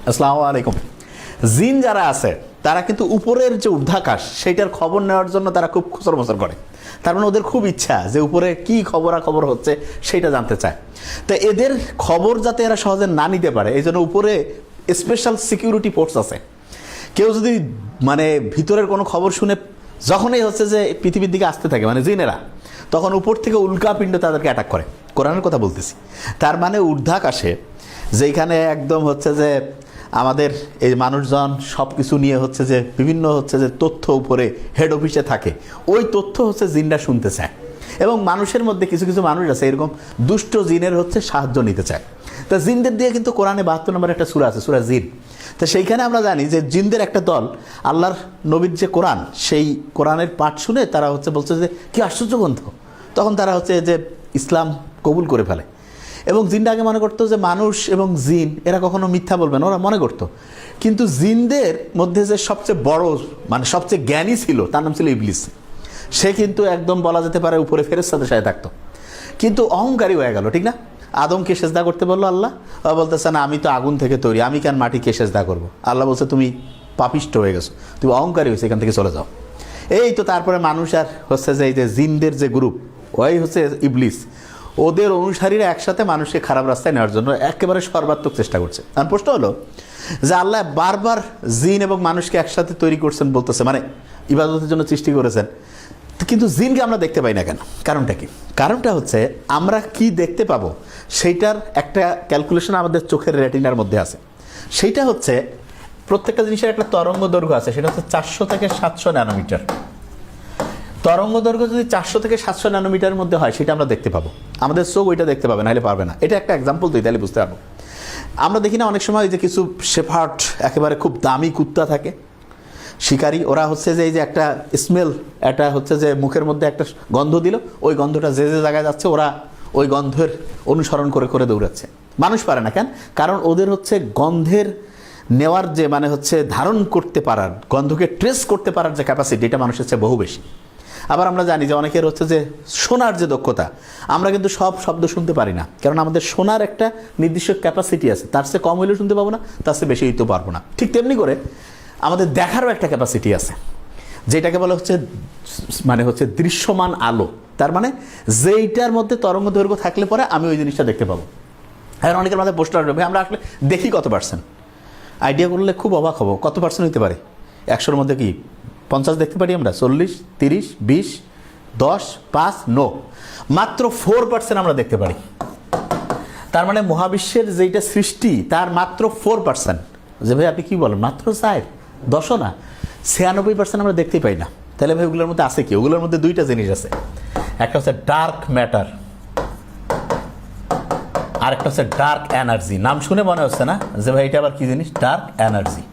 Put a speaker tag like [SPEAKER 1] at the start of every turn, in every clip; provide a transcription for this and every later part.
[SPEAKER 1] আসসালামু আলাইকুম। জিন যারা আছে তারা কিন্তু উপরের যে ঊর্ধ্বাকাশ সেইটার খবর নেওয়ার জন্য তারা খুব খুচরমচর করে। তার মানে ওদের খুব ইচ্ছা যে উপরে কি খবরাখবর হচ্ছে সেইটা জানতে চায়। তো এদের খবর যাতে এরা সহজে না নিতে পারে এই জন্য উপরে স্পেশাল সিকিউরিটি ফোর্স আছে। কেউ যদি মানে ভিতরের কোনো খবর শুনে যখনই হচ্ছে যে পৃথিবীর দিকে আসতে থাকে মানে জিনেরা, তখন উপর থেকে উল্কাপিণ্ড তাদেরকে অ্যাটাক করে। কোরআনের কথা বলতেছি। তার মানে ঊর্ধ্বাকাশে যেখানে একদম হচ্ছে যে আমাদের এই মানুষজন সব কিছু নিয়ে হচ্ছে যে বিভিন্ন হচ্ছে যে তথ্য উপরে হেড অফিসে থাকে, ওই তথ্য হচ্ছে জিনরা শুনতে চায়। এবং মানুষের মধ্যে কিছু কিছু মানুষ আছে এরকম দুষ্ট জিনের হচ্ছে সাহায্য নিতে চায়। তা জিনদের দিয়ে কিন্তু কোরআনে 72 নম্বর একটা সূরা আছে, সূরা জিন। তো সেইখানে আমরা জানি যে জিনদের একটা দল আল্লাহর নবীর যে কোরআন, সেই কোরআনের পাঠ শুনে তারা হচ্ছে বলছে যে কি আশ্চর্য গ্রন্থ। তখন তারা হচ্ছে যে ইসলাম কবুল করে ফেলে। এবং জিনটা আগে মনে করতো যে মানুষ এবং জিন এরা কখনো মিথ্যা বলবে না, ওরা মনে করতো। কিন্তু জিনদের মধ্যে যে সবচেয়ে বড় মানে সবচেয়ে জ্ঞানী ছিল তার নাম ছিল ইবলিস। সে কিন্তু একদম বলা যেতে পারে উপরে ফেরেশতাদের সাথে থাকতো, কিন্তু অহংকারী হয়ে গেল, ঠিক না? আদমকে সেজদা করতে বললো আল্লাহ, বলতেছে না আমি তো আগুন থেকে তৈরি, আমি কেন মাটিকে সেজদা করবো? আল্লাহ বলছে তুমি পাপিষ্ট হয়ে গেছো, তুমি অহংকারী হয়েছে, এখান থেকে চলে যাও। এই তো তারপরে মানুষ আর হচ্ছে যে এই যে জিনদের যে গ্রুপ, ওই হচ্ছে ইবলিস, ওদের অনুসারীরা একসাথে মানুষকে খারাপ রাস্তায় নেওয়ার জন্য একেবারে সর্বাত্মক চেষ্টা করছে। আর প্রশ্ন হলো যে আল্লাহ বারবার জিন এবং মানুষকে একসাথে তৈরি করছেন বলতেছে, মানে ইবাদতের জন্য সৃষ্টি করেছেন, কিন্তু জিনকে আমরা দেখতে পাই না কেন? কারণটা কি? কারণটা হচ্ছে আমরা কি দেখতে পাবো সেইটার একটা ক্যালকুলেশন আমাদের চোখের রেটিনার মধ্যে আছে। সেইটা হচ্ছে প্রত্যেকটা জিনিসের একটা তরঙ্গ দৈর্ঘ্য আছে, সেটা হচ্ছে 400 থেকে 700 ন্যানোমিটার। তরঙ্গ দৈর্ঘ্য যদি 400 থেকে 700 ন্যানোমিটারের মধ্যে হয় সেটা আমরা দেখতে পাবো। আমাদের চোখ ওইটা দেখতে পাবে, নাহলে পারবে না। এটা একটা এক্সাম্পল দিই, তাহলে বুঝতে পারবো। আমরা দেখি না অনেক সময় যে কিছু শেফার্ড একেবারে খুব দামি কুত্তা থাকে, শিকারী, ওরা হচ্ছে যে এই যে একটা স্মেল, এটা হচ্ছে যে মুখের মধ্যে একটা গন্ধ দিল, ওই গন্ধটা যে যে জায়গায় যাচ্ছে ওরা ওই গন্ধের অনুসরণ করে করে দৌড়াচ্ছে। মানুষ পারে না কেন? কারণ ওদের হচ্ছে গন্ধের নেওয়ার যে মানে হচ্ছে ধারণ করতে পারার, গন্ধকে ট্রেস করতে পারার যে ক্যাপাসিটি, এটা মানুষের চেয়ে বহু বেশি। আবার আমরা জানি যে অনেকের হচ্ছে যে শোনার যে দক্ষতা, আমরা কিন্তু সব শব্দ শুনতে পারি না, কারণ আমাদের শোনার একটা নির্দিষ্ট ক্যাপাসিটি আছে। তার চেয়ে কম হইলেও শুনতে পাবো না, তার চেয়ে বেশি হইতে পারবো না। ঠিক তেমনি করে আমাদের দেখারও একটা ক্যাপাসিটি আছে, যেটাকে বলা হচ্ছে মানে হচ্ছে দৃশ্যমান আলো। তার মানে যেইটার মধ্যে তরঙ্গ দৈর্ঘ্য থাকলে পরে আমি ওই জিনিসটা দেখতে পাবো। এখন অনেকের মাথায় প্রশ্ন আসবে, ভাই আমরা আসলে দেখি কত পার্সেন্ট? আইডিয়া করলে খুব অবাক হবো, কত পার্সেন্ট হতে পারে? 100-র মধ্যে কি 50 দেখতে পারি আমরা? 40, 30, 20, 10, 5, 9, মাত্র 4% আমরা দেখতে পারি। তার মানে মহাবিশ্বের যেইটা সৃষ্টি তার মাত্র 4%। যে ভাই আপনি কি বলেন, মাত্র 4, 10ও না, 96% আমরা দেখতেই পাই না। তাহলে ভাই ওগুলোর মধ্যে আছে কি? ওগুলোর মধ্যে দুইটা জিনিস আছে, একটা হচ্ছে ডার্ক ম্যাটার, আর একটা হচ্ছে ডার্ক এনার্জি। নাম শুনে মনে হচ্ছে না যে ভাই এটা আবার কি জিনিস? Dark energy.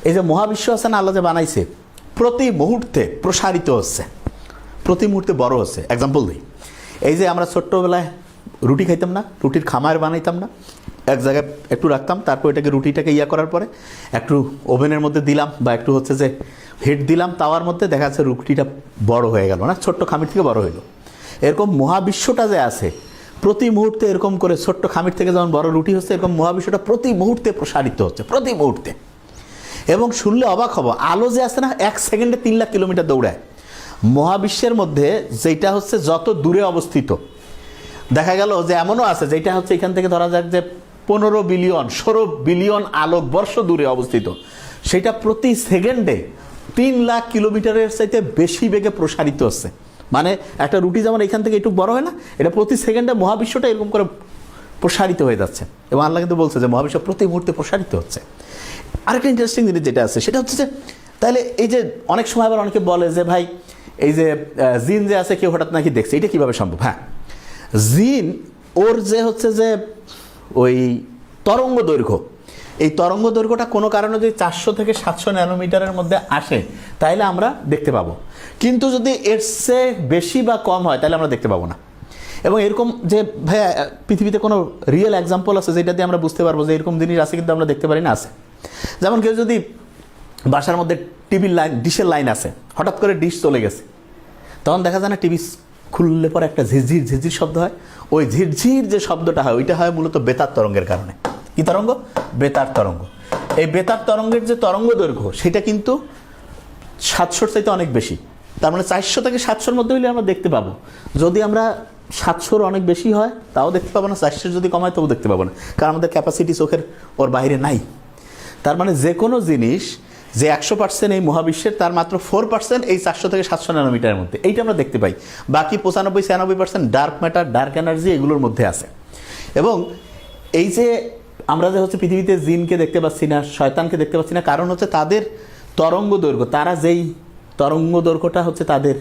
[SPEAKER 1] এই যে মহাবিশ্ব আছে না, আল্লাহ যে বানাইছে, প্রতি মুহূর্তে প্রসারিত হচ্ছে, প্রতি মুহূর্তে বড় হচ্ছে। এক্সাম্পল দিই, এই যে আমরা ছোট্টবেলায় রুটি খাইতাম না, রুটির খামার বানাইতাম না, এক জায়গায় একটু রাখতাম, তারপর এটাকে রুটিটাকে করার পরে একটু ওভেনের মধ্যে দিলাম বা একটু হচ্ছে যে হিট দিলাম তাওয়ার মধ্যে, দেখা যাচ্ছে রুটিটা বড় হয়ে গেল না, ছোট্ট খামির থেকে বড় হইলো। এরকম মহাবিশ্বটা যে আছে প্রতি মুহূর্তে এরকম করে ছোট্ট খামির থেকে যেমন বড় রুটি হচ্ছে, এরকম মহাবিশ্বটা প্রতি মুহূর্তে প্রসারিত হচ্ছে, প্রতি মুহূর্তে। এবং শুনলে অবাক হব, আলো যে আছে না 1 সেকেন্ডে 3 লাখ কিলোমিটার দৌড়ায়। মহাবিশ্বের মধ্যে যেটা হচ্ছে যত দূরে অবস্থিত, দেখা গেল যে এমনও আছে যেটা হচ্ছে এখান থেকে ধরা যাক যে 15 বিলিয়ন 16 বিলিয়ন আলোকবর্ষ দূরে অবস্থিত, সেটা প্রতি সেকেন্ডে 3 লাখ কিলোমিটারের চাইতে বেশি বেগে প্রসারিত হচ্ছে। মানে একটা রুটি যেমন এখান থেকে একটু বড় হয় না, এটা প্রতি সেকেন্ডে মহাবিশ্বটা এরকম করে প্রসারিত হয়ে যাচ্ছে। এবং আল্লাহ কিন্তু বলছে যে মহাবিশ্ব প্রতি মুহূর্তে প্রসারিত হচ্ছে। আরেকটা ইন্টারেস্টিং জিনিস যেটা আছে সেটা হচ্ছে যে তাহলে এই যে অনেক সময় আবার অনেকে বলে যে ভাই এই যে জিন যে আছে কেউ হঠাৎ নাকি দেখছে, এটা কিভাবে সম্ভব? হ্যাঁ, জিন ওর যে হচ্ছে যে ওই তরঙ্গ দৈর্ঘ্য, এই তরঙ্গ দৈর্ঘ্যটা কোনো কারণে যদি 400 থেকে 700 ন্যানোমিটারের মধ্যে আসে তাহলে আমরা দেখতে পাবো, কিন্তু যদি এর চেয়ে বেশি বা কম হয় তাহলে আমরা দেখতে পাবো না। এবং এরকম যে ভাইয়া পৃথিবীতে কোনো রিয়েল এক্সাম্পল আছে যেটা দিয়ে আমরা বুঝতে পারবো যে এরকম জিনিস আছে কিন্তু আমরা দেখতে পারি না? আছে। যেমন কেউ যদি বাসার মধ্যে টিভির লাইন, ডিশের লাইন আছে, হঠাৎ করে ডিশ চলে গেছে, তখন দেখা যায় না টিভি খুললে পরে একটা ঝিরঝির ঝিরঝির শব্দ হয়। ওই ঝিরঝির যে শব্দটা হয় ওইটা হয় মূলত বেতার তরঙ্গের কারণে। কি তরঙ্গ? বেতার তরঙ্গ। এই বেতার তরঙ্গের যে তরঙ্গ দৈর্ঘ্য সেটা কিন্তু 700-র চাইতে অনেক বেশি। তার মানে 400 থেকে 700-র মধ্যে হলে আমরা দেখতে পাবো। যদি আমরা 700-র অনেক বেশি হয় তাও দেখতে পাবো না, 400 যদি কমায় তবু দেখতে পাবো না, কারণ আমাদের ক্যাপাসিটি চোখের ওর বাইরে নাই। তার মানে যে কোনো জিনিস যে 100% এই মহাবিশ্বের, তার মাত্র 4% এই 400 থেকে 700 ন্যানোমিটারের মধ্যে, এইটা আমরা দেখতে পাই। বাকি 95-96% ডার্ক ম্যাটার, ডার্ক এনার্জি এগুলোর মধ্যে আছে। এবং এই যে আমরা যে হচ্ছে পৃথিবীতে জিনকে দেখতে পাচ্ছি না, শয়তানকে দেখতে পাচ্ছি না, কারণ হচ্ছে তাদের তরঙ্গ দৈর্ঘ্য, তারা যেই তরঙ্গ দৈর্ঘ্যটা হচ্ছে তাদের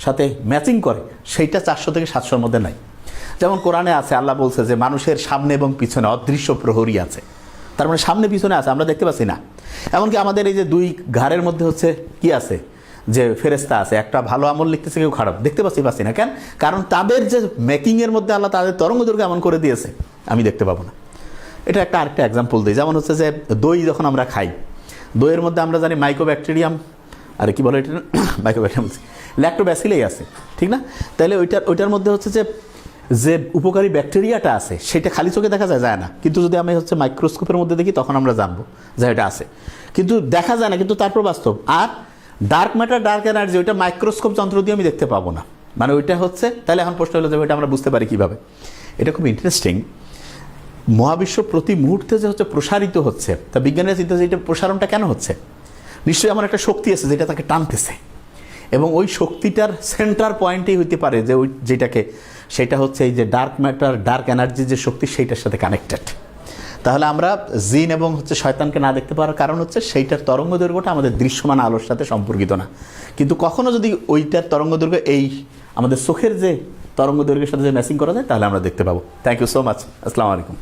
[SPEAKER 1] সাথে ম্যাচিং করে, সেইটা 400 থেকে 700-র মধ্যে নাই। যেমন কোরআনে আছে, আল্লাহ বলছে যে মানুষের সামনে এবং পিছনে অদৃশ্য প্রহরী আছে। তার মানে সামনে পিছনে আছে, আমরা দেখতে পাচ্ছি না। এমনকি আমাদের এই যে দুই ঘাড়ের মধ্যে হচ্ছে কি আছে, যে ফেরেস্তা আছে, একটা ভালো আমল লিখতেছে, কেউ খারাপ, দেখতে পাচ্ছি না। কেন? কারণ তাদের যে মেকিংয়ের মধ্যে আল্লাহ তাদের তরঙ্গ দৈর্ঘ্য এমন করে দিয়েছে, আমি দেখতে পাবো না। এটা একটা আরেকটা এক্সাম্পল দিই। যেমন হচ্ছে যে দই যখন আমরা খাই, দইয়ের মধ্যে আমরা জানি মাইক্রোব্যাকটেরিয়াম, আরে কি বলে এটা, মাইক্রোব্যাকটেরিয়াম, ল্যাক্টোব্যাসিলাই আছে, ঠিক না? তাহলে ওইটার মধ্যে হচ্ছে যে উপকারী ব্যাকটেরিয়াটা আছে, সেটা খালি চোখে দেখা যায় না, কিন্তু যদি আমি হচ্ছে মাইক্রোস্কোপের মধ্যে দেখি তখন আমরা জানবো যে এটা আছে, কিন্তু দেখা যায় না, কিন্তু তারপর বাস্তব। আর ডার্ক ম্যাটার, ডার্ক এনার্জি, ওইটা মাইক্রোস্কোপ যন্ত্র দিয়ে আমি দেখতে পাবো না, মানে ওইটা হচ্ছে। তাহলে এখন প্রশ্ন হলো যে ওইটা আমরা বুঝতে পারি কীভাবে? এটা খুব ইন্টারেস্টিং। মহাবিশ্ব প্রতি মুহূর্তে যে হচ্ছে প্রসারিত হচ্ছে, তা বিজ্ঞানীরা চিন্তা যে এটা প্রসারণটা কেন হচ্ছে? নিশ্চয়ই আমার একটা শক্তি আছে যেটা তাকে টানতেছে, এবং ওই শক্তিটার সেন্টার পয়েন্টেই হইতে পারে যে ওই সেটা হচ্ছে এই যে ডার্ক ম্যাটার, ডার্ক এনার্জি যে শক্তি, সেইটার সাথে কানেক্টেড। তাহলে আমরা জিন এবং হচ্ছে শয়তানকে না দেখতে পাওয়ার কারণ হচ্ছে সেইটার তরঙ্গ দৈর্ঘ্যটা আমাদের দৃশ্যমান আলোর সাথে সম্পর্কিত না। কিন্তু কখনো যদি ওইটার তরঙ্গ দৈর্ঘ্য এই আমাদের চোখের যে তরঙ্গ দৈর্ঘ্যের সাথে যে ম্যাচিং করা যায়, তাহলে আমরা দেখতে পাবো। Thank you so much. আসসালামু আলাইকুম।